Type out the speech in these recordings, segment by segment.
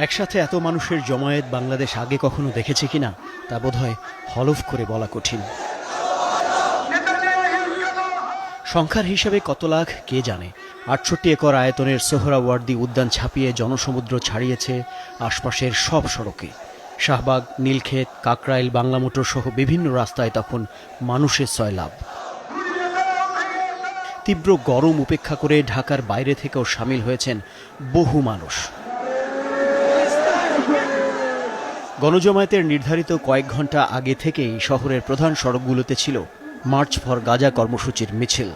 একসাথে এত মানুষের জমায়েত বাংলাদেশ আগে কখনো দেখেছে কিনা তা বোধহয় হলফ করে বলা কঠিন। সংখ্যার হিসাবে কত লাখ কে জানে। ৬৮ একর আয়তনের সোহরাওয়ার্দী উদ্যান ছাপিয়ে জনসমুদ্র ছাড়িয়েছে আশপাশের সব সড়কে। শাহবাগ, নীলক্ষেত, কাকরাইল, বাংলা মোটর সহ বিভিন্ন রাস্তায় তখন মানুষের সয়লাব। তীব্র গরম উপেক্ষা করে ঢাকার বাইরে থেকেও সামিল হয়েছেন বহু মানুষ। গণজমায়েতের নির্ধারিত কয়েক ঘন্টা আগে থেকেই শহরের প্রধান সড়কগুলোতে ছিল মার্চ ফর গাজা কর্মসূচির মিছিল।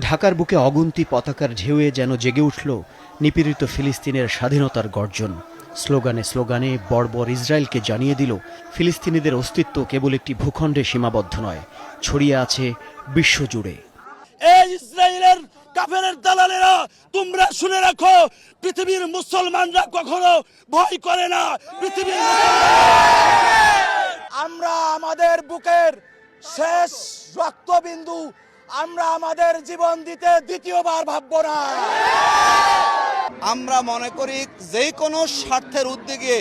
ঢাকার বুকে অগুন্তি পতাকার ঢেউয়ে যেন জেগে উঠল নিপীড়িত ফিলিস্তিনের স্বাধীনতার গর্জন। স্লোগানে স্লোগানে বর্বর ইসরায়েলকে জানিয়ে দিল ফিলিস্তিনিদের অস্তিত্ব কেবল একটি ভূখণ্ডে সীমাবদ্ধ নয়, ছড়িয়ে আছে বিশ্বজুড়ে। এই ইসরায়েলের কাফেরের দালালেরা, তোমরা শুনে রাখো, পৃথিবীর মুসলমানরা কখনো ভয় করে না। পৃথিবীর আমরা আমাদের বুকের শেষ রক্তবিন্দু আমরা আমাদের জীবন দিতে দ্বিতীয়বার ভাবব না। আমরা মনে করি যে কোনো স্বার্থের উদ্যোগে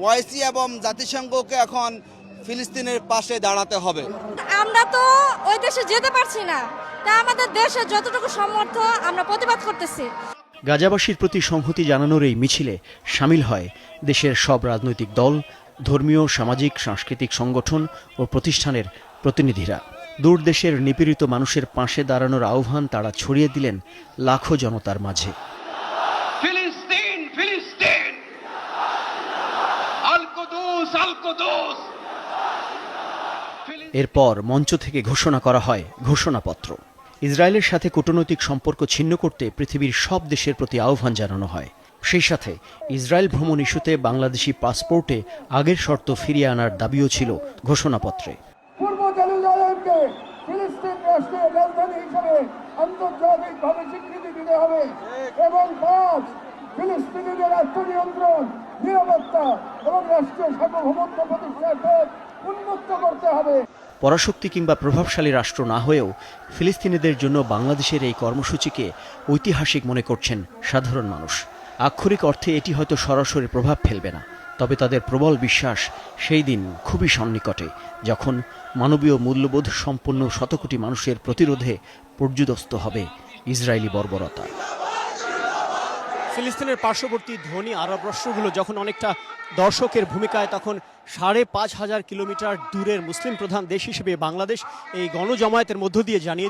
ওআইসি এবং জাতিসংঘকে এখন ফিলিস্তিনের পাশে দাঁড়াতে হবে। আমরা তো ওই দেশে যেতে পারছি না, তা আমাদের দেশে যতটুকু সামর্থ্য আমরা প্রতিবাদ করতেছি। গাজাবাসীর প্রতি সংহতি জানানোর এই মিছিলে সামিল হয় দেশের সব রাজনৈতিক দল, ধর্মীয়, সামাজিক, সাংস্কৃতিক সংগঠন ও প্রতিষ্ঠানের প্রতিনিধিরা। দূর দেশের নিপীড়িত মানুষের পাশে দাঁড়ানোর আহ্বান তারা ছড়িয়ে দিলেন লাখো জনতার মাঝে। ফিলিস্তিন ফিলিস্তিন, আল কুদুস আল কুদুস। এরপর মঞ্চ থেকে ঘোষণা করা হয় ঘোষণাপত্র। ইসরায়েলের সাথে কূটনৈতিক সম্পর্ক ছিন্ন করতে পৃথিবীর সব দেশের প্রতি আহ্বান জানানো হয়। সেই সাথে ইসরায়েল ভ্রমণ ইস্যুতে বাংলাদেশি পাসপোর্টে আগের শর্ত ফিরিয়ে আনার দাবিও ছিল ঘোষণাপত্রে। পূর্ব জেরুজালেমকে ফিলিস্তিন রাষ্ট্রের রাজধানী হিসেবে আন্তর্জাতিকভাবে স্বীকৃতি দিতে হবে এবং ৫ ফিলিস্তিনিদের আত্মনিয়ন্ত্রণ, নিরাপত্তা এবং রাষ্ট্রীয় সার্বভৌমত্ব প্রতিষ্ঠার পথ উন্মুক্ত করতে হবে। পরাশক্তি কিংবা প্রভাবশালী রাষ্ট্র না হয়েও ফিলিস্তিনিদের জন্য বাংলাদেশের এই কর্মসূচিকে ঐতিহাসিক মনে করছেন সাধারণ মানুষ। আক্ষরিক অর্থে এটি হয়তো সরাসরি প্রভাব ফেলবে না, তবে তাদের প্রবল বিশ্বাস সেই দিন খুবই সন্নিকটে, যখন মানবীয় মূল্যবোধ সম্পন্ন শতকোটি মানুষের প্রতিরোধে পর্যুদস্ত হবে ইসরায়েলি বর্বরতা। ফিলিস্তিনের পার্শ্ববর্তী ধনী আরব রাষ্ট্রগুলো যখন অনেকটা দর্শকের ভূমিকায়, তখন ৫,৫০০ কিলোমিটার দূরের মুসলিম প্রধান দেশ হিসেবে বাংলাদেশ এই গণজমায়েতের মধ্য দিয়ে জানিয়ে